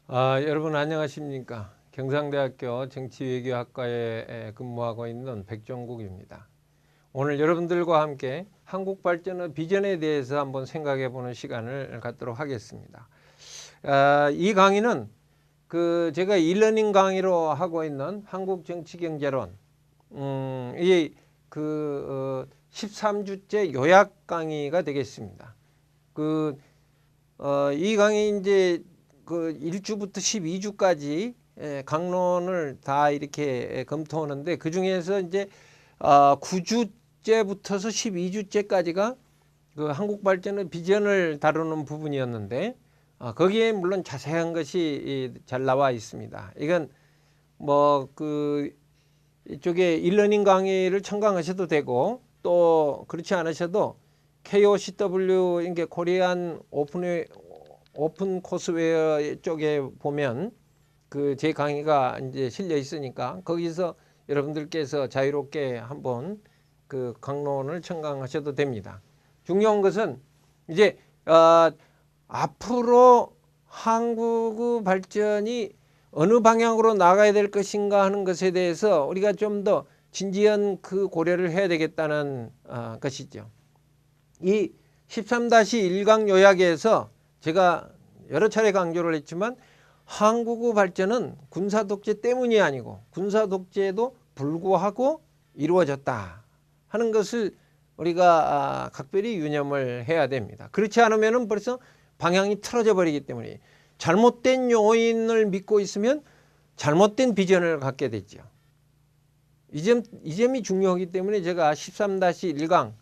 여러분 안녕하십니까? 경상대학교 정치외교학과에 근무하고 있는 백종국입니다. 오늘 여러분들과 함께 한국 발전의 비전에 대해서 한번 생각해 보는 시간을 갖도록 하겠습니다. 이 강의는 제가 일러닝 강의로 하고 있는 한국 정치경제론, 이 13주째 요약 강의가 되겠습니다. 이 강의 이제 1주부터 12주까지 강론을 다 이렇게 검토하는데, 그 중에서 이제 9주째부터서 12주째까지가 한국 발전의 비전을 다루는 부분이었는데, 거기에 물론 자세한 것이 잘 나와 있습니다. 이건 이쪽에 일러닝 강의를 첨가하셔도 되고, 또 그렇지 않으셔도 KOCW 이게 코리안 오픈 코스웨어 쪽에 보면 제 강의가 이제 실려 있으니까 거기서 여러분들께서 자유롭게 한번 강론을 첨가하셔도 됩니다. 중요한 것은 이제 앞으로 한국의 발전이 어느 방향으로 나가야 될 것인가 하는 것에 대해서 우리가 좀 더 진지한 고려를 해야 되겠다는 것이죠. 이 13-1강 요약에서 제가 여러 차례 강조를 했지만, 한국의 발전은 군사 독재 때문이 아니고 군사 독재에도 불구하고 이루어졌다 하는 것을 우리가 각별히 유념을 해야 됩니다. 그렇지 않으면 벌써 방향이 틀어져 버리기 때문에, 잘못된 요인을 믿고 있으면 잘못된 비전을 갖게 되죠. 이 점이 중요하기 때문에 제가 13-1강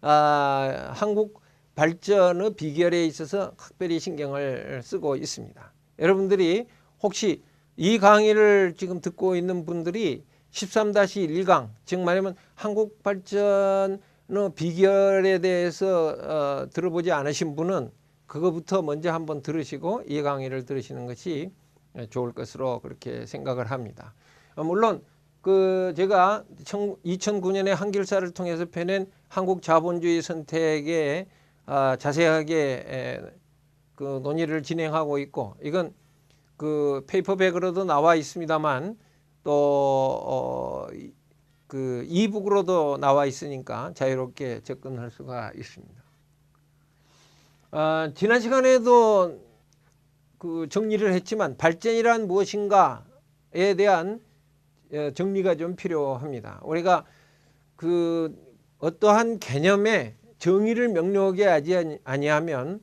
한국 발전의 비결에 있어서 각별히 신경을 쓰고 있습니다. 여러분들이 혹시 이 강의를 지금 듣고 있는 분들이 13-1강, 즉 말하면 한국 발전의 비결에 대해서 들어보지 않으신 분은 그거부터 먼저 한번 들으시고 이 강의를 들으시는 것이 좋을 것으로 그렇게 생각을 합니다. 물론 제가 2009년에 한길사를 통해서 펴낸 한국 자본주의 선택에 자세하게 논의를 진행하고 있고, 이건 페이퍼백으로도 나와 있습니다만 또 이북으로도 나와 있으니까 자유롭게 접근할 수가 있습니다. 지난 시간에도 정리를 했지만, 발전이란 무엇인가에 대한 정리가 좀 필요합니다. 우리가 어떠한 개념에 정의를 명료하게 하지 아니하면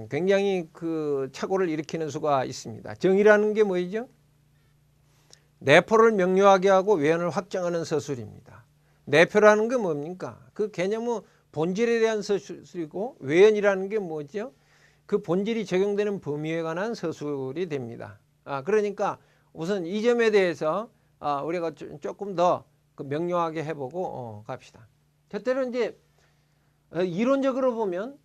굉장히 착오를 일으키는 수가 있습니다. 정의라는 게 뭐죠? 내포를 명료하게 하고 외연을 확정하는 서술입니다. 내포라는 게 뭡니까? 그 개념은 본질에 대한 서술이고, 외연이라는 게 뭐죠? 그 본질이 적용되는 범위에 관한 서술이 됩니다. 그러니까 우선 이 점에 대해서 우리가 조금 더 명료하게 해보고 갑시다. 첫째로 이제 이론적으로 보면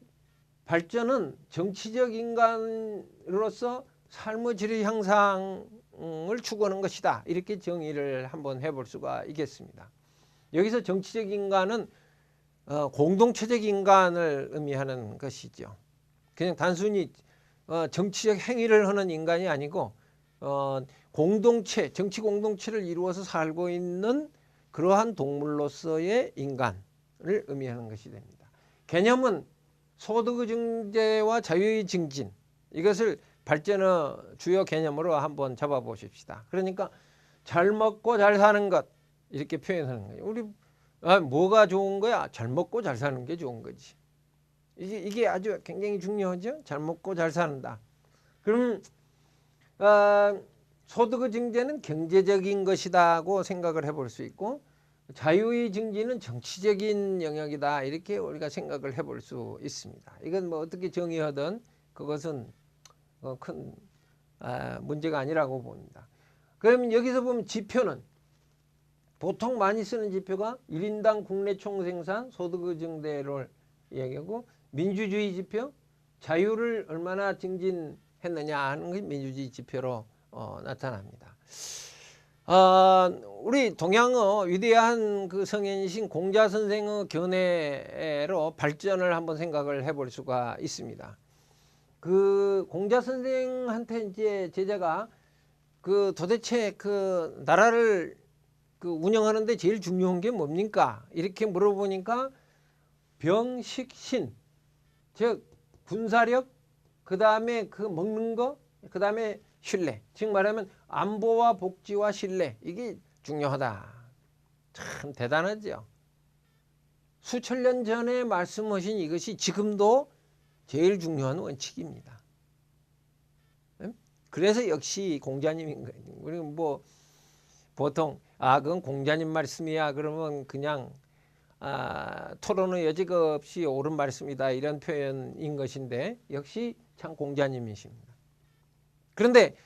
발전은 정치적 인간으로서 삶의 질의 향상을 추구하는 것이다, 이렇게 정의를 한번 해볼 수가 있겠습니다. 여기서 정치적 인간은 공동체적 인간을 의미하는 것이죠. 그냥 단순히 정치적 행위를 하는 인간이 아니고 공동체, 정치 공동체를 이루어서 살고 있는 그러한 동물로서의 인간을 의미하는 것이 됩니다. 개념은 소득의 증대와 자유의 증진, 이것을 발전의 주요 개념으로 한번 잡아보십시다. 그러니까 잘 먹고 잘 사는 것, 이렇게 표현하는 거예요. 우리 뭐가 좋은 거야? 잘 먹고 잘 사는 게 좋은 거지. 이게 아주 굉장히 중요하죠. 잘 먹고 잘 사는다. 그럼 소득의 증대는 경제적인 것이다고 생각을 해볼 수 있고, 자유의 증진은 정치적인 영역이다, 이렇게 우리가 생각을 해볼 수 있습니다. 이건 어떻게 정의하든 그것은 큰 문제가 아니라고 봅니다. 그러면 여기서 보면 지표는 보통 많이 쓰는 지표가 1인당 국내 총생산, 소득의 증대를 이야기하고, 민주주의 지표, 자유를 얼마나 증진했느냐 하는 게 민주주의 지표로 나타납니다. 우리 동양의 위대한 성현이신 공자 선생의 견해로 발전을 한번 생각을 해볼 수가 있습니다. 그 공자 선생한테 이제 제자가 그 도대체 그 나라를 그 운영하는데 제일 중요한 게 뭡니까? 이렇게 물어보니까 병식신, 즉 군사력, 그 다음에 그 먹는 거, 그 다음에 신뢰. 즉 말하면 안보와 복지와 신뢰, 이게 중요하다. 참 대단하죠. 수천 년 전에 말씀하신 이것이 지금도 제일 중요한 원칙입니다. 그래서 역시 공자님인 거예요. 우리 뭐 보통 그건 공자님 말씀이야 그러면 그냥 토론의 여지가 없이 옳은 말씀이다 이런 표현인 것인데 역시 참 공자님이십니다. 그런데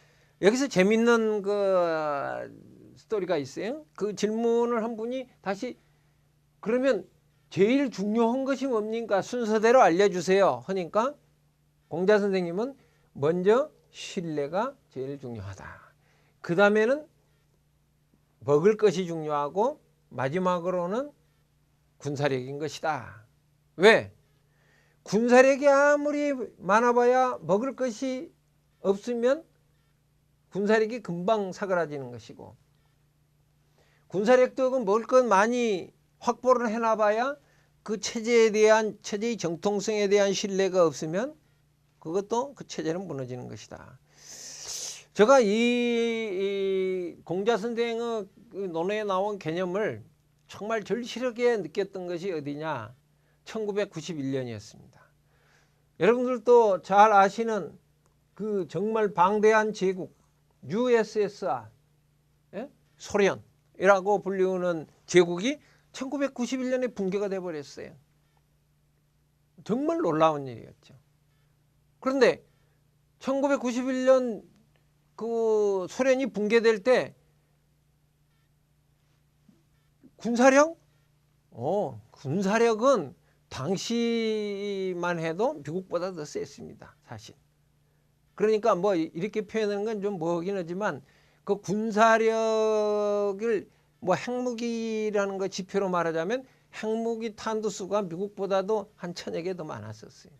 여기서 재밌는 그 스토리가 있어요. 그 질문을 한 분이 다시 그러면 제일 중요한 것이 뭡니까? 순서대로 알려주세요. 하니까 공자 선생님은 먼저 신뢰가 제일 중요하다. 그 다음에는 먹을 것이 중요하고 마지막으로는 군사력인 것이다. 왜? 군사력이 아무리 많아봐야 먹을 것이 없으면 군사력이 금방 사그라지는 것이고 군사력도 먹을 것 많이 확보를 해놔봐야 그 체제에 대한 체제의 정통성에 대한 신뢰가 없으면 그것도 그 체제는 무너지는 것이다. 제가 이 공자 선생의 논어에 나온 개념을 정말 절실하게 느꼈던 것이 어디냐? 1991년이었습니다. 여러분들도 잘 아시는 그 정말 방대한 제국 USSR, 소련이라고 불리우는 제국이 1991년에 붕괴가 돼버렸어요. 정말 놀라운 일이었죠. 그런데 1991년 그 소련이 붕괴될 때 군사력? 군사력은 당시만 해도 미국보다 더 셌습니다. 사실. 그러니까 뭐 이렇게 표현하는 건 좀 뭐긴 하지만 그 군사력을 뭐 핵무기라는 거 지표로 말하자면 핵무기 탄두수가 미국보다도 한 1000여 개 더 많았었어요.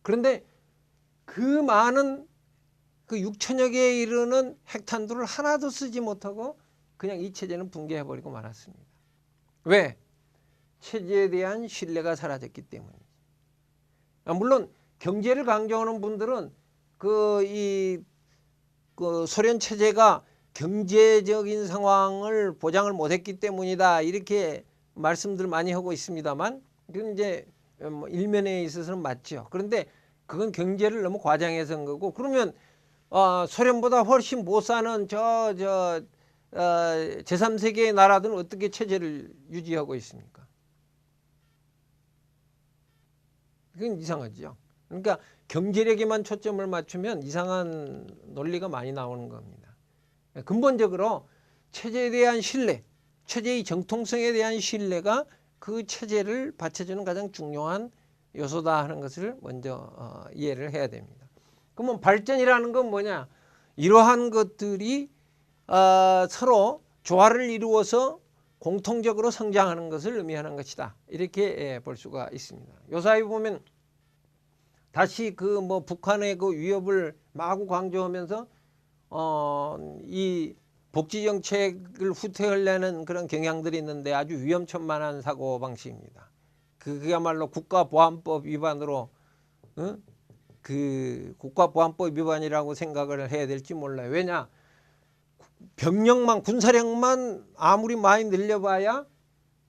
그런데 그 많은 그 6천여 개에 이르는 핵탄두를 하나도 쓰지 못하고 그냥 이 체제는 붕괴해버리고 말았습니다. 왜? 체제에 대한 신뢰가 사라졌기 때문이죠. 물론 경제를 강조하는 분들은 그 소련 체제가 경제적인 상황을 보장을 못했기 때문이다 이렇게 말씀들 많이 하고 있습니다만 그건 이제 일면에 있어서는 맞죠. 그런데 그건 경제를 너무 과장해서 한 거고 그러면 소련보다 훨씬 못 사는 제3세계의 나라들은 어떻게 체제를 유지하고 있습니까? 그건 이상하죠. 그러니까 경제력에만 초점을 맞추면 이상한 논리가 많이 나오는 겁니다. 근본적으로 체제에 대한 신뢰, 체제의 정통성에 대한 신뢰가 그 체제를 받쳐주는 가장 중요한 요소다 하는 것을 먼저 이해를 해야 됩니다. 그러면 발전이라는 건 뭐냐? 이러한 것들이 서로 조화를 이루어서 공통적으로 성장하는 것을 의미하는 것이다. 이렇게 볼 수가 있습니다. 요 사이 보면 다시 그 뭐 북한의 그 위협을 마구 강조하면서 이 복지 정책을 후퇴하려는 그런 경향들이 있는데 아주 위험천만한 사고 방식입니다. 그야말로 국가보안법 위반으로 그 국가보안법 위반이라고 생각을 해야 될지 몰라요. 왜냐? 병력만 군사력만 아무리 많이 늘려봐야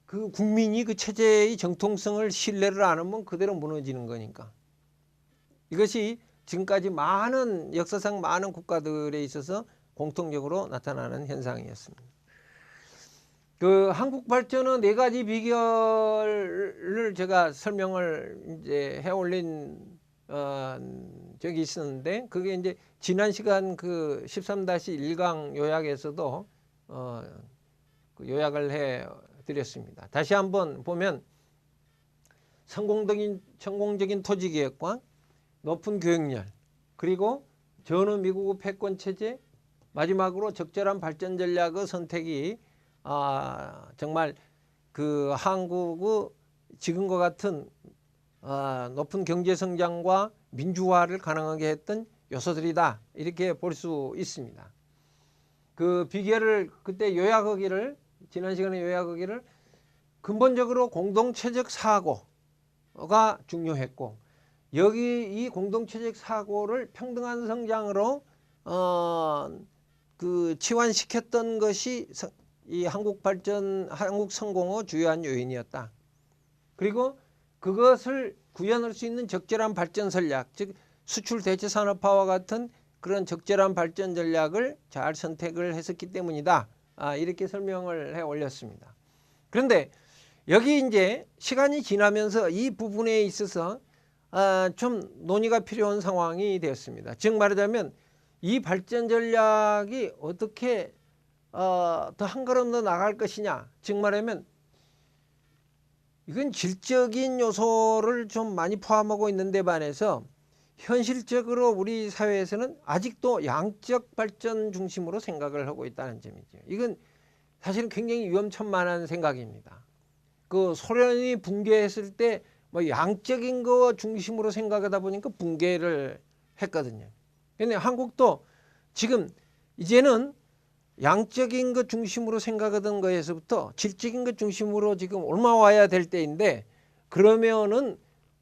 그 국민이 그 체제의 정통성을 신뢰를 안 하면 그대로 무너지는 거니까. 이것이 지금까지 많은 역사상 많은 국가들에 있어서 공통적으로 나타나는 현상이었습니다. 그 한국 발전의 4가지 비결을 제가 설명을 이제 해 올린 적이 있었는데 그게 이제 지난 시간 그 13-1강 요약에서도 그 요약을 해 드렸습니다. 다시 한번 보면 성공적인 토지 계획과 높은 교육열 그리고 전후 미국의 패권 체제 마지막으로 적절한 발전 전략의 선택이 정말 그 한국의 지금과 같은 높은 경제 성장과 민주화를 가능하게 했던 요소들이다. 이렇게 볼 수 있습니다. 그 비결을 그때 요약하기를, 지난 시간에 요약하기를, 근본적으로 공동체적 사고가 중요했고, 여기 이 공동체적 사고를 평등한 성장으로 치환시켰던 것이 이 한국 성공의 주요한 요인이었다. 그리고 그것을 구현할 수 있는 적절한 발전 전략, 즉 수출 대체 산업화와 같은 그런 적절한 발전 전략을 잘 선택을 했었기 때문이다. 이렇게 설명을 해 올렸습니다. 그런데 여기 이제 시간이 지나면서 이 부분에 있어서 좀 논의가 필요한 상황이 되었습니다. 즉 말하자면 이 발전 전략이 어떻게 더 한 걸음 더 나갈 것이냐. 즉 말하면 이건 질적인 요소를 좀 많이 포함하고 있는데 반해서 현실적으로 우리 사회에서는 아직도 양적 발전 중심으로 생각을 하고 있다는 점이죠. 이건 사실은 굉장히 위험천만한 생각입니다. 그 소련이 붕괴했을 때 뭐 양적인 거 중심으로 생각하다 보니까 붕괴를 했거든요. 근데 한국도 지금 이제는 양적인 것 중심으로 생각하던 거에서부터 질적인 것 중심으로 지금 옮아와야 될 때인데, 그러면은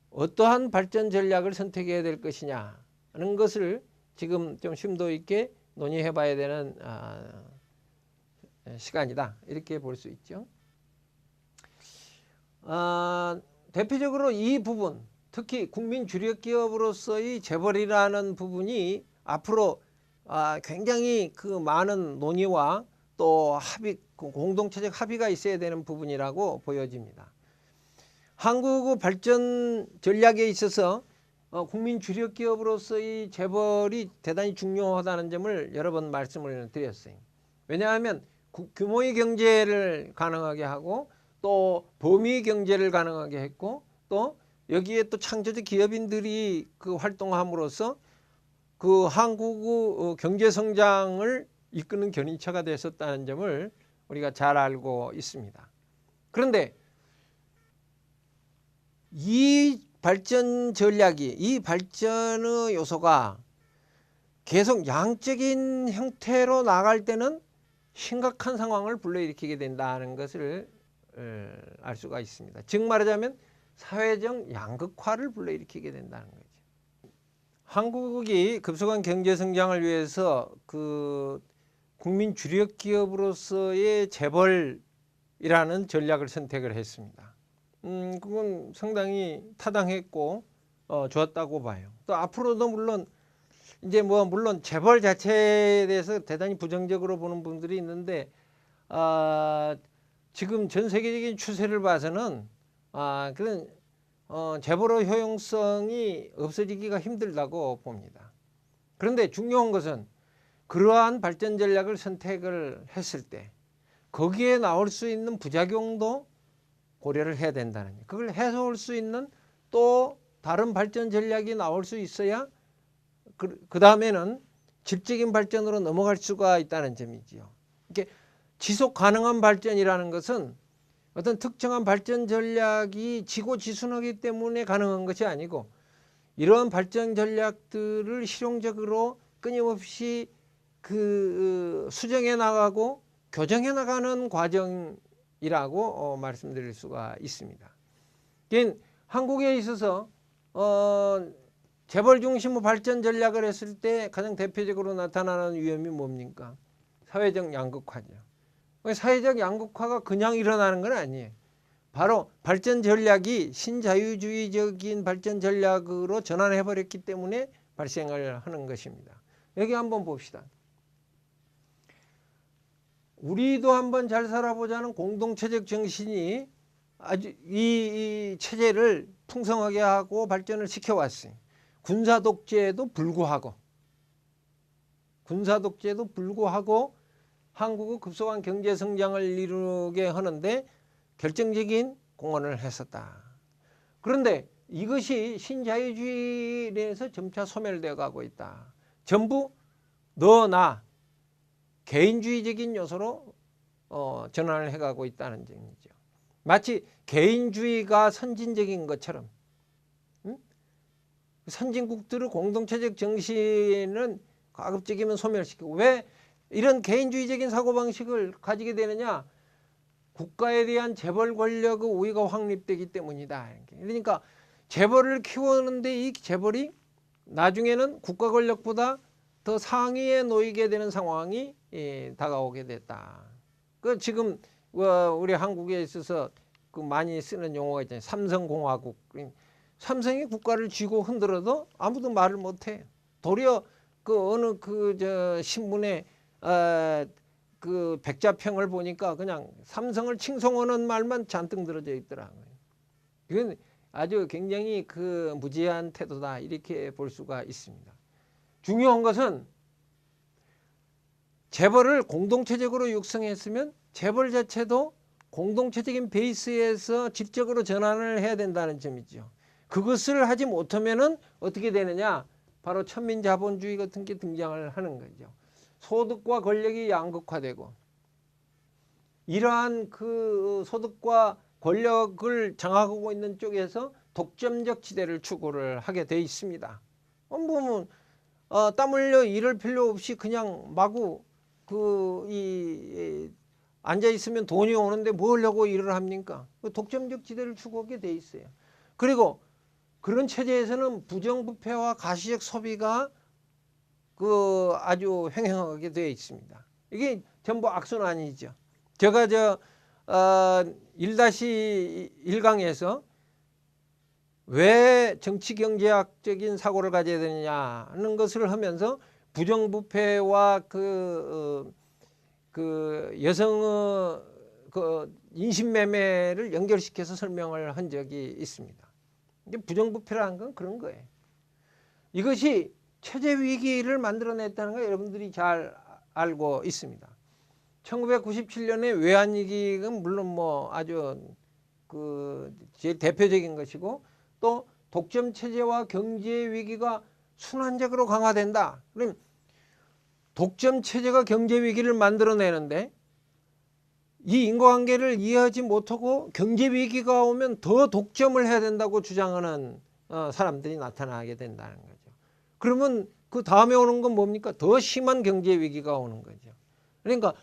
어떠한 발전 전략을 선택해야 될 것이냐 하는 것을 지금 좀 심도 있게 논의해 봐야 되는 시간이다. 이렇게 볼 수 있죠. 대표적으로 이 부분, 특히 국민 주력 기업으로서의 재벌이라는 부분이 앞으로 굉장히 그 많은 논의와 또 합의, 공동체적 합의가 있어야 되는 부분이라고 보여집니다. 한국의 발전 전략에 있어서 국민 주력 기업으로서의 재벌이 대단히 중요하다는 점을 여러 번 말씀을 드렸어요. 왜냐하면 규모의 경제를 가능하게 하고 또 범위 경제를 가능하게 했고, 또 여기에 또 창조적 기업인들이 그 활동함으로써 그 한국의 경제 성장을 이끄는 견인처가 됐었다는 점을 우리가 잘 알고 있습니다. 그런데 이 발전 전략이, 이 발전의 요소가 계속 양적인 형태로 나갈 때는 심각한 상황을 불러일으키게 된다는 것을 알 수가 있습니다. 즉 말하자면 사회적 양극화를 불러일으키게 된다는 거죠. 한국이 급속한 경제 성장을 위해서 그 국민 주력 기업으로서의 재벌이라는 전략을 선택을 했습니다. 그건 상당히 타당했고 좋았다고 봐요. 또 앞으로도 물론 이제 물론 재벌 자체에 대해서 대단히 부정적으로 보는 분들이 있는데, 지금 전 세계적인 추세를 봐서는 그런 재벌의 효용성이 없어지기가 힘들다고 봅니다. 그런데 중요한 것은 그러한 발전 전략을 선택을 했을 때 거기에 나올 수 있는 부작용도 고려를 해야 된다는 거예요. 그걸 해소할 수 있는 또 다른 발전 전략이 나올 수 있어야 그 다음에는 질적인 발전으로 넘어갈 수가 있다는 점이지요. 이게 지속 가능한 발전이라는 것은 어떤 특정한 발전 전략이 지고지순하기 때문에 가능한 것이 아니고, 이러한 발전 전략들을 실용적으로 끊임없이 수정해 나가고 교정해 나가는 과정이라고 말씀드릴 수가 있습니다. 한국에 있어서 재벌 중심의 발전 전략을 했을 때 가장 대표적으로 나타나는 위험이 뭡니까? 사회적 양극화죠. 사회적 양극화가 그냥 일어나는 건 아니에요. 바로 발전 전략이 신자유주의적인 발전 전략으로 전환해 버렸기 때문에 발생을 하는 것입니다. 여기 한번 봅시다. 우리도 한번 잘 살아보자는 공동체적 정신이 아주 이 체제를 풍성하게 하고 발전을 시켜왔어요. 군사 독재에도 불구하고 한국의 급속한 경제 성장을 이루게 하는데 결정적인 공헌을 했었다. 그런데 이것이 신자유주의에서 점차 소멸되어 가고 있다. 전부 너나 개인주의적인 요소로 전환을 해가고 있다는 점이죠. 마치 개인주의가 선진적인 것처럼 선진국들의 공동체적 정신은 가급적이면 소멸시키고, 왜 이런 개인주의적인 사고방식을 가지게 되느냐? 국가에 대한 재벌 권력의 우위가 확립되기 때문이다. 그러니까 재벌을 키우는데 이 재벌이 나중에는 국가 권력보다 더 상위에 놓이게 되는 상황이 다가오게 됐다. 그 지금 우리 한국에 있어서 그 많이 쓰는 용어가 있잖아요. 삼성공화국. 삼성이 국가를 쥐고 흔들어도 아무도 말을 못해. 도리어 그 어느 저 신문에 그 백자평을 보니까 그냥 삼성을 칭송하는 말만 잔뜩 들어져 있더라고요. 이건 아주 굉장히 그 무지한 태도다, 이렇게 볼 수가 있습니다. 중요한 것은 재벌을 공동체적으로 육성했으면 재벌 자체도 공동체적인 베이스에서 질적으로 전환을 해야 된다는 점이죠. 그것을 하지 못하면은 어떻게 되느냐? 바로 천민자본주의 같은 게 등장을 하는 거죠. 소득과 권력이 양극화되고, 이러한 그 소득과 권력을 장악하고 있는 쪽에서 독점적 지대를 추구를 하게 돼 있습니다. 보면 땀 흘려 일할 필요 없이 그냥 마구 앉아 있으면 돈이 오는데 뭐 하려고 일을 합니까? 독점적 지대를 추구하게 돼 있어요. 그리고 그런 체제에서는 부정부패와 가시적 소비가 아주 횡행하게 되어 있습니다. 이게 전부 악순환이죠. 제가 1-1강에서 왜 정치경제학적인 사고를 가져야 되느냐는 것을 하면서 부정부패와 그 여성의 그 인신매매를 연결시켜서 설명을 한 적이 있습니다. 부정부패라는 건 그런 거예요. 이것이 체제 위기를 만들어냈다는 걸 여러분들이 잘 알고 있습니다. 1997년에 외환위기는 물론 뭐 아주 제일 대표적인 것이고, 또 독점 체제와 경제 위기가 순환적으로 강화된다. 그럼 독점 체제가 경제 위기를 만들어내는데 이 인과관계를 이해하지 못하고 경제 위기가 오면 더 독점을 해야 된다고 주장하는 사람들이 나타나게 된다는 거죠. 그러면 그 다음에 오는 건 뭡니까? 더 심한 경제 위기가 오는 거죠. 그러니까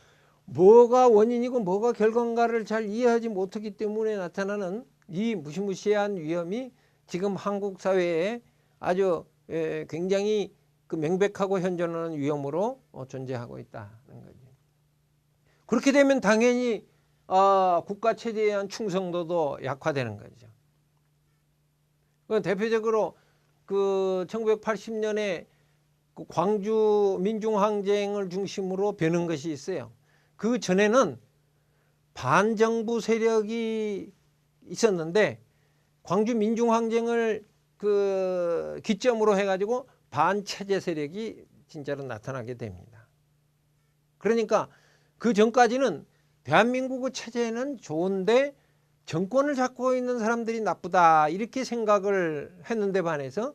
뭐가 원인이고 뭐가 결과인가를 잘 이해하지 못하기 때문에 나타나는 이 무시무시한 위험이 지금 한국 사회에 아주 굉장히 그 명백하고 현존하는 위험으로 존재하고 있다는 거죠. 그렇게 되면 당연히 국가 체제에 대한 충성도도 약화되는 거죠. 대표적으로 1980년에 그 광주 민중항쟁을 중심으로 벼는 것이 있어요. 그 전에는 반정부 세력이 있었는데 광주 민중항쟁을 기점으로 해가지고 반체제 세력이 진짜로 나타나게 됩니다. 그러니까 그 전까지는 대한민국의 체제는 좋은데 정권을 잡고 있는 사람들이 나쁘다, 이렇게 생각을 했는데 반해서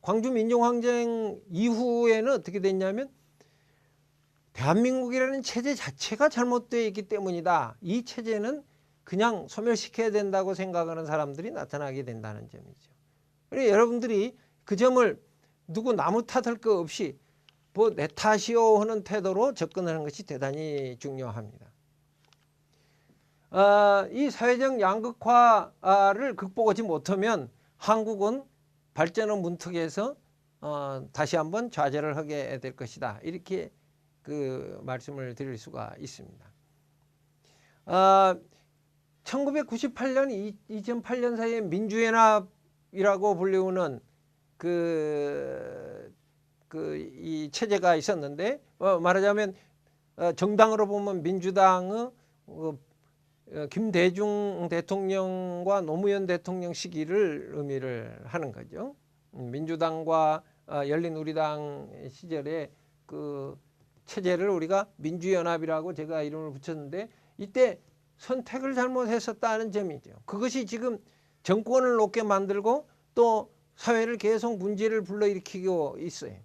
광주 민중항쟁 이후에는 어떻게 됐냐면 대한민국이라는 체제 자체가 잘못되어 있기 때문이다. 이 체제는 그냥 소멸시켜야 된다고 생각하는 사람들이 나타나게 된다는 점이죠. 그래서 여러분들이 그 점을 누구 나무 탓할 거 없이 뭐 내 탓이요 하는 태도로 접근하는 것이 대단히 중요합니다. 이 사회적 양극화를 극복하지 못하면 한국은 발전의 문턱에서 다시 한번 좌절을 하게 될 것이다, 이렇게 말씀을 드릴 수가 있습니다. 1998년, 2008년 사이에 민주연합이라고 불리우는 이 체제가 있었는데, 말하자면 정당으로 보면 민주당의 김대중 대통령과 노무현 대통령 시기를 의미를 하는 거죠. 민주당과 열린우리당 시절에 그 체제를 우리가 민주연합이라고 제가 이름을 붙였는데, 이때 선택을 잘못했었다는 점이죠. 그것이 지금 정권을 높게 만들고 또 사회를 계속 문제를 불러일으키고 있어요.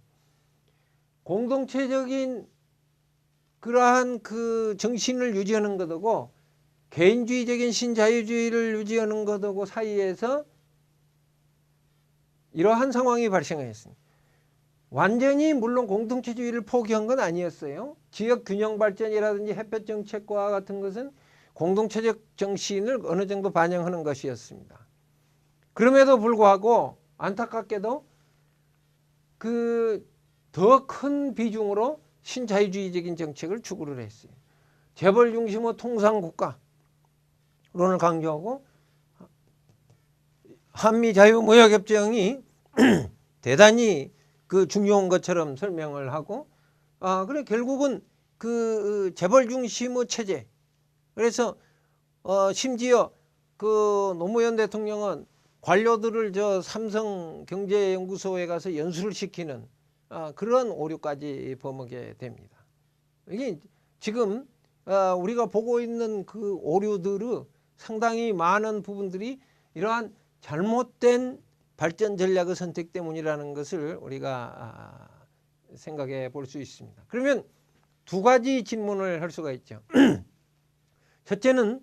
공동체적인 그러한 그 정신을 유지하는 것하고 개인주의적인 신자유주의를 유지하는 것하고 사이에서 이러한 상황이 발생했습니다. 완전히 물론 공동체주의를 포기한 건 아니었어요. 지역 균형 발전이라든지 햇볕 정책과 같은 것은 공동체적 정신을 어느 정도 반영하는 것이었습니다. 그럼에도 불구하고 안타깝게도 그 더 큰 비중으로 신자유주의적인 정책을 추구를 했어요. 재벌 중심의 통상국가론을 강조하고 한미 자유무역협정이 대단히 그 중요한 것처럼 설명을 하고, 그래 결국은 그 재벌 중심의 체제. 그래서 심지어 그 노무현 대통령은 관료들을 저 삼성 경제연구소에 가서 연수를 시키는 그런 오류까지 범하게 됩니다. 이게 지금 우리가 보고 있는 그 오류들의 상당히 많은 부분들이 이러한 잘못된 발전 전략의 선택 때문이라는 것을 우리가 생각해 볼 수 있습니다. 그러면 두 가지 질문을 할 수가 있죠. 첫째는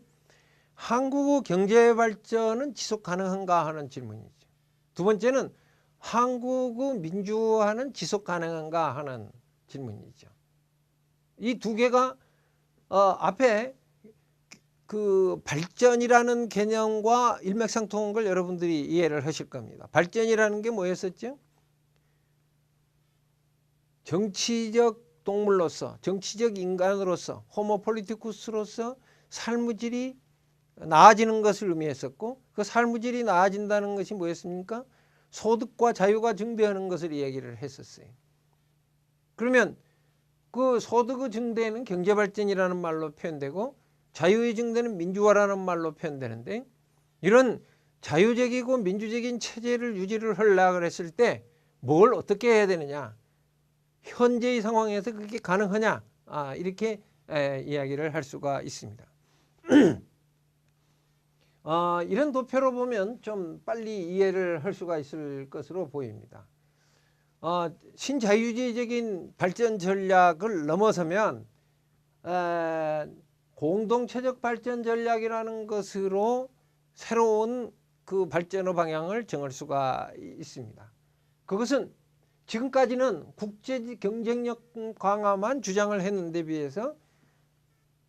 한국의 경제 발전은 지속 가능한가 하는 질문이죠. 두 번째는 한국의 민주화는 지속 가능한가 하는 질문이죠. 이 두 개가 앞에 그 발전이라는 개념과 일맥상통한 걸 여러분들이 이해를 하실 겁니다. 발전이라는 게 뭐였었죠? 정치적 동물로서, 정치적 인간으로서, 호모 폴리티쿠스로서 삶의 질이 나아지는 것을 의미했었고, 그 삶의 질이 나아진다는 것이 뭐였습니까? 소득과 자유가 증대하는 것을 이야기를 했었어요. 그러면 그 소득의 증대는 경제발전이라는 말로 표현되고 자유의 증대는 민주화라는 말로 표현되는데, 이런 자유적이고 민주적인 체제를 유지를 하려고 했을 때 뭘 어떻게 해야 되느냐, 현재의 상황에서 그게 가능하냐, 이렇게 이야기를 할 수가 있습니다. 이런 도표로 보면 좀 빨리 이해를 할 수가 있을 것으로 보입니다. 신자유주의적인 발전 전략을 넘어서면 공동체적 발전 전략이라는 것으로 새로운 그 발전의 방향을 정할 수가 있습니다. 그것은 지금까지는 국제 경쟁력 강화만 주장을 했는데 비해서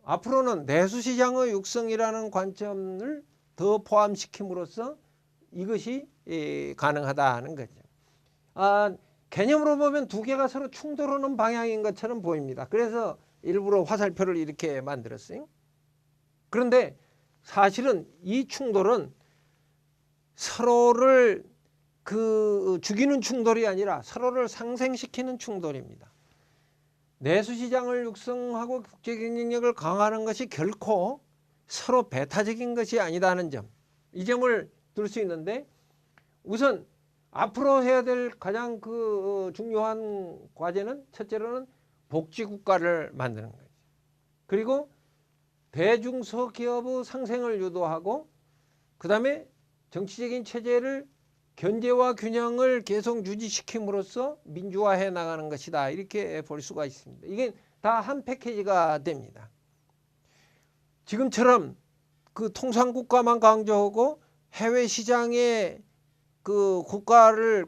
앞으로는 내수시장의 육성이라는 관점을 더 포함시킴으로써 이것이 가능하다는 거죠. 개념으로 보면 두 개가 서로 충돌하는 방향인 것처럼 보입니다. 그래서 일부러 화살표를 이렇게 만들었어요. 그런데 사실은 이 충돌은 서로를 죽이는 충돌이 아니라 서로를 상생시키는 충돌입니다. 내수시장을 육성하고 국제경쟁력을 강화하는 것이 결코 서로 배타적인 것이 아니다는 점, 이 점을 들 수 있는데, 우선 앞으로 해야 될 가장 중요한 과제는 첫째로는 복지국가를 만드는 거죠. 그리고 대중소기업의 상생을 유도하고, 그 다음에 정치적인 체제를 견제와 균형을 계속 유지시킴으로써 민주화해 나가는 것이다, 이렇게 볼 수가 있습니다. 이게 다 한 패키지가 됩니다. 지금처럼 그 통상국가만 강조하고 해외 시장에 그 국가의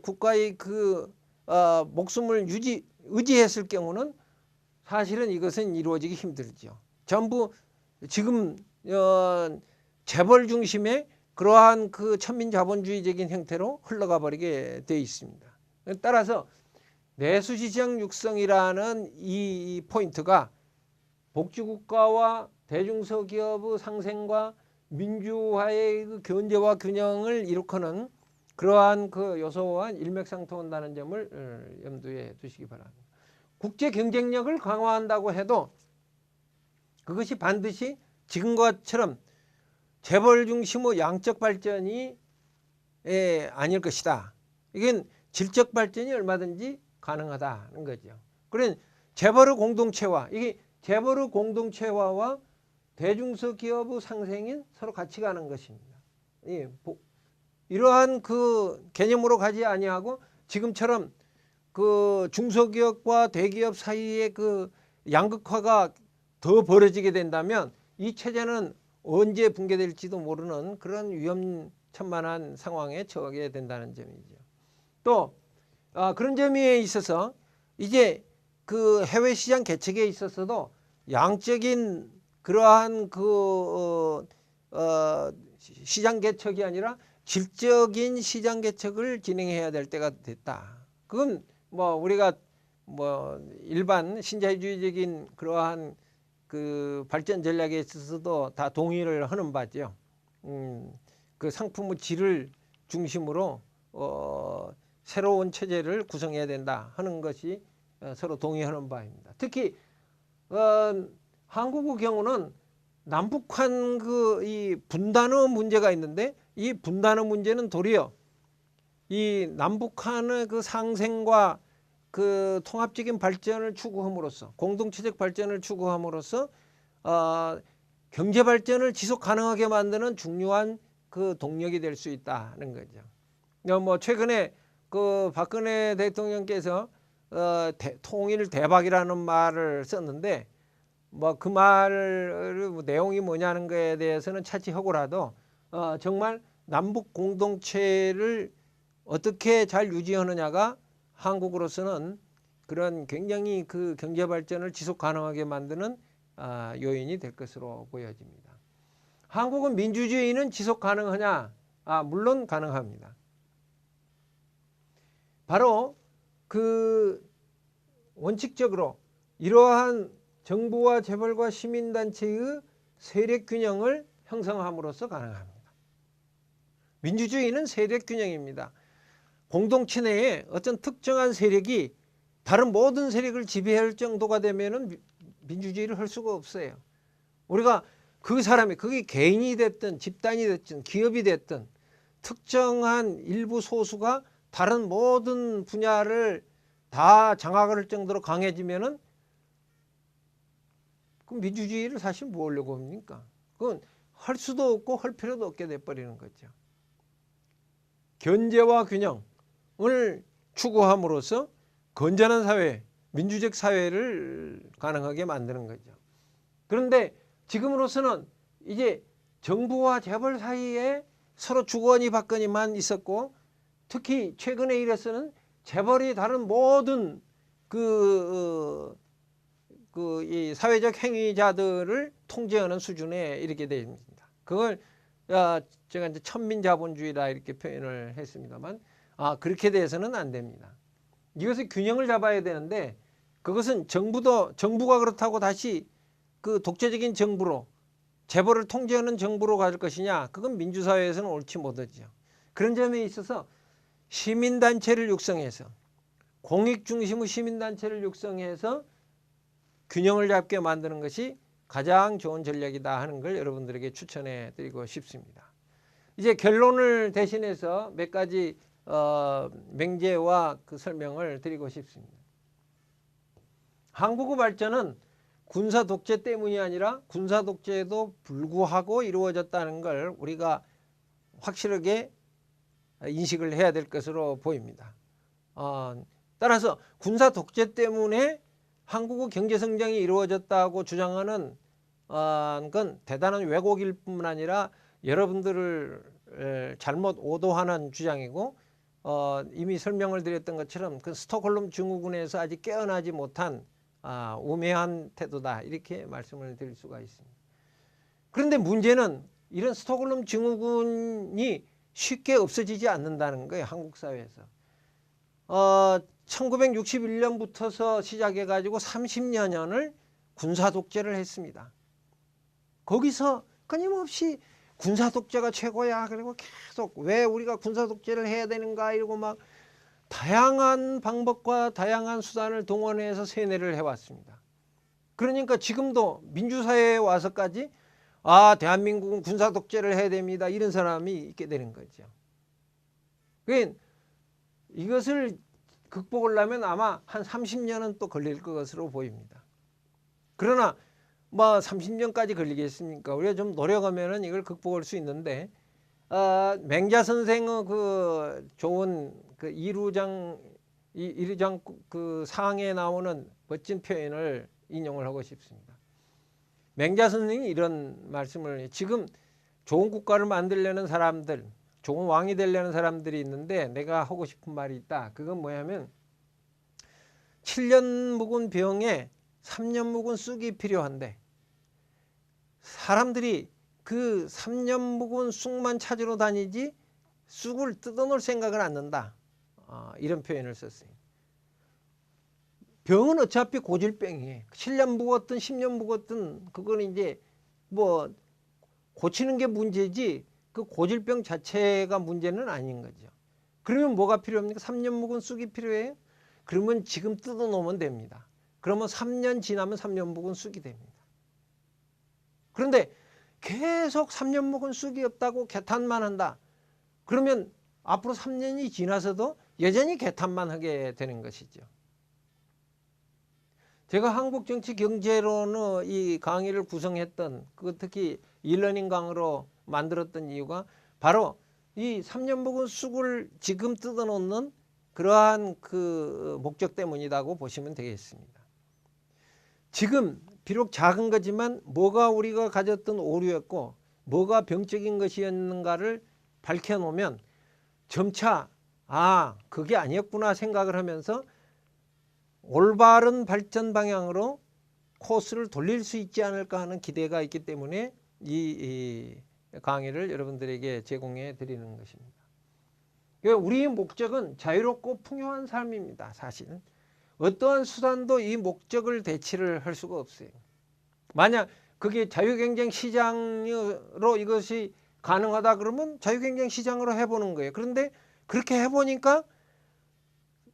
목숨을 의지했을 경우는 사실은 이것은 이루어지기 힘들죠. 전부 지금 재벌 중심의 그러한 그 천민자본주의적인 형태로 흘러가 버리게 되어 있습니다. 따라서 내수시장 육성이라는 이 포인트가 복지국가와 대중소기업의 상생과 민주화의 그 견제와 균형을 이룩하는 그러한 그 요소와 일맥상통한다는 점을 염두에 두시기 바랍니다. 국제 경쟁력을 강화한다고 해도 그것이 반드시 지금과처럼 재벌 중심의 양적 발전이 아닐 것이다. 이건 질적 발전이 얼마든지 가능하다는 거죠. 그런 재벌의 공동체화, 이게 재벌의 공동체화와 대중소기업의 상생인 서로 같이 가는 것입니다. 이러한 그 개념으로 가지 아니하고 지금처럼 그 중소기업과 대기업 사이의 그 양극화가 더 벌어지게 된다면 이 체제는 언제 붕괴될지도 모르는 그런 위험천만한 상황에 처하게 된다는 점이죠. 또 그런 점에 있어서 이제 그 해외 시장 개척에 있어서도 양적인 그러한 시장 개척이 아니라 질적인 시장 개척을 진행해야 될 때가 됐다. 그건 뭐 우리가 뭐 일반 신자유주의적인 그러한 그 발전 전략에 있어서도 다 동의를 하는 바죠. 그 상품의 질을 중심으로 새로운 체제를 구성해야 된다 하는 것이 서로 동의하는 바입니다. 특히 한국의 경우는 남북한 이 분단의 문제가 있는데 이 분단의 문제는 도리어 이 남북한의 그 상생과 그 통합적인 발전을 추구함으로써 공동체적 발전을 추구함으로써 경제 발전을 지속 가능하게 만드는 중요한 그 동력이 될 수 있다는 거죠. 뭐 최근에 그 박근혜 대통령께서 통일 대박이라는 말을 썼는데 뭐 그 말 내용이 뭐냐는 거에 대해서는 차치하고라도 정말 남북 공동체를 어떻게 잘 유지하느냐가 한국으로서는 그런 굉장히 그 경제 발전을 지속 가능하게 만드는 요인이 될 것으로 보여집니다. 한국은 민주주의는 지속 가능하냐? 물론 가능합니다. 바로 그 원칙적으로 이러한 정부와 재벌과 시민단체의 세력균형을 형성함으로써 가능합니다. 민주주의는 세력균형입니다. 공동체 내에 어떤 특정한 세력이 다른 모든 세력을 지배할 정도가 되면은 민주주의를 할 수가 없어요. 우리가 그 사람이 그게 개인이 됐든 집단이 됐든 기업이 됐든 특정한 일부 소수가 다른 모든 분야를 다 장악할 정도로 강해지면은 그럼 민주주의를 사실 뭐 하려고 합니까? 그건 할 수도 없고 할 필요도 없게 돼버리는 거죠. 견제와 균형을 추구함으로써 건전한 사회, 민주적 사회를 가능하게 만드는 거죠. 그런데 지금으로서는 이제 정부와 재벌 사이에 서로 주거니 받거니만 있었고 특히 최근에 이래서는 재벌이 다른 모든 이 사회적 행위자들을 통제하는 수준에 이르게 됩니다. 그걸 제가 이제 천민자본주의다 이렇게 표현을 했습니다만 그렇게 돼서는 안 됩니다. 이것을 균형을 잡아야 되는데 그것은 정부가 그렇다고 다시 그 독재적인 정부로 재벌을 통제하는 정부로 갈 것이냐? 그건 민주사회에서는 옳지 못하죠. 그런 점에 있어서 시민단체를 육성해서 공익 중심의 시민단체를 육성해서 균형을 잡게 만드는 것이 가장 좋은 전략이다 하는 걸 여러분들에게 추천해 드리고 싶습니다. 이제 결론을 대신해서 몇 가지 맹제와 그 설명을 드리고 싶습니다. 한국의 발전은 군사 독재 때문이 아니라 군사 독재에도 불구하고 이루어졌다는 걸 우리가 확실하게 인식을 해야 될 것으로 보입니다. 따라서 군사 독재 때문에 한국의 경제 성장이 이루어졌다고 주장하는 건 대단한 왜곡일 뿐만 아니라 여러분들을 잘못 오도하는 주장이고 이미 설명을 드렸던 것처럼 그 스톡홀름 증후군에서 아직 깨어나지 못한 우매한 태도다 이렇게 말씀을 드릴 수가 있습니다. 그런데 문제는 이런 스톡홀름 증후군이 쉽게 없어지지 않는다는 거예요. 한국 사회에서. 1961년부터서 시작해 가지고 30여년을 군사 독재를 했습니다. 거기서 끊임없이 군사 독재가 최고야. 그리고 계속 왜 우리가 군사 독재를 해야 되는가 이러고 막 다양한 방법과 다양한 수단을 동원해서 세뇌를 해왔습니다. 그러니까 지금도 민주사회에 와서까지 대한민국은 군사 독재를 해야 됩니다. 이런 사람이 있게 되는 거죠. 그러니까 이것을 극복을 하면 아마 한 30년은 또 걸릴 것으로 보입니다. 그러나 뭐 30년까지 걸리겠습니까? 우리가 좀 노력하면은 이걸 극복할 수 있는데 맹자 선생의 그 좋은 그 이루장 그 상에 나오는 멋진 표현을 인용을 하고 싶습니다. 맹자 선생이 이런 말씀을 지금 좋은 국가를 만들려는 사람들 좋은 왕이 되려는 사람들이 있는데 내가 하고 싶은 말이 있다. 그건 뭐냐면 7년 묵은 병에 3년 묵은 쑥이 필요한데 사람들이 그 3년 묵은 쑥만 찾으러 다니지 쑥을 뜯어놓을 생각을 안 한다. 이런 표현을 썼어요. 병은 어차피 고질병이에요. 7년 묵었든 10년 묵었든 그거는 이제 뭐 고치는 게 문제지 그 고질병 자체가 문제는 아닌 거죠. 그러면 뭐가 필요합니까? 3년 묵은 쑥이 필요해요? 그러면 지금 뜯어놓으면 됩니다. 그러면 3년 지나면 3년 묵은 쑥이 됩니다. 그런데 계속 3년 묵은 쑥이 없다고 개탄만 한다. 그러면 앞으로 3년이 지나서도 여전히 개탄만 하게 되는 것이죠. 제가 한국정치경제론의 이 강의를 구성했던 그 특히 일러닝 강의로 만들었던 이유가 바로 이 3년 묵은 쑥을 지금 뜯어놓는 그러한 그 목적 때문이라고 보시면 되겠습니다. 지금 비록 작은 거지만 뭐가 우리가 가졌던 오류였고 뭐가 병적인 것이었는가를 밝혀놓으면 점차 그게 아니었구나 생각을 하면서 올바른 발전 방향으로 코스를 돌릴 수 있지 않을까 하는 기대가 있기 때문에 이 강의를 여러분들에게 제공해 드리는 것입니다. 우리의 목적은 자유롭고 풍요한 삶입니다. 사실은 어떠한 수단도 이 목적을 대치를 할 수가 없어요. 만약 그게 자유경쟁 시장으로 이것이 가능하다 그러면 자유경쟁 시장으로 해보는 거예요. 그런데 그렇게 해보니까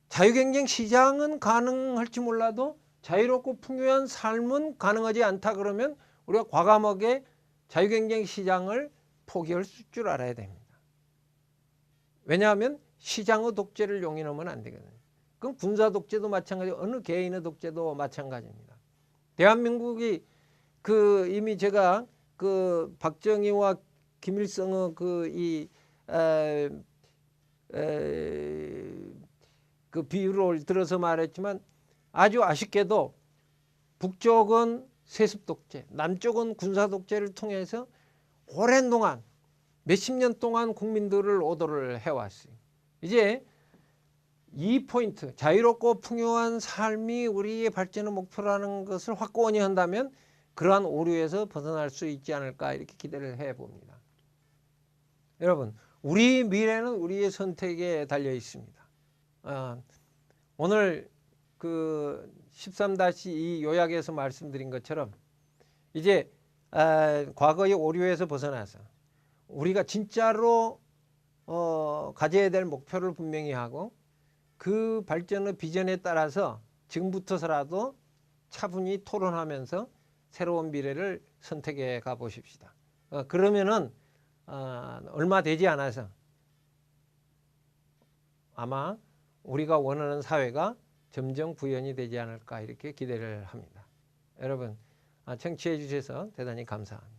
자유경쟁 시장은 가능할지 몰라도 자유롭고 풍요한 삶은 가능하지 않다 그러면 우리가 과감하게 자유경쟁 시장을 포기할 줄 알아야 됩니다. 왜냐하면 시장의 독재를 용인하면 안 되거든요. 그럼 군사 독재도 마찬가지고 어느 개인의 독재도 마찬가지입니다. 대한민국이 이미 제가 박정희와 김일성의 그 비유를 들어서 말했지만 아주 아쉽게도 북쪽은 세습 독재, 남쪽은 군사 독재를 통해서 오랜 동안 몇십 년 동안 국민들을 오도를 해왔어요. 이제 이 포인트, 자유롭고 풍요한 삶이 우리의 발전의 목표라는 것을 확고히 한다면 그러한 오류에서 벗어날 수 있지 않을까 이렇게 기대를 해봅니다. 여러분, 우리 미래는 우리의 선택에 달려 있습니다. 오늘 13-2 요약에서 말씀드린 것처럼 이제 과거의 오류에서 벗어나서 우리가 진짜로 가져야 될 목표를 분명히 하고 그 발전의 비전에 따라서 지금부터서라도 차분히 토론하면서 새로운 미래를 선택해 가보십시다. 그러면은 얼마 되지 않아서 아마 우리가 원하는 사회가 점점 구현이 되지 않을까 이렇게 기대를 합니다. 여러분 청취해 주셔서 대단히 감사합니다.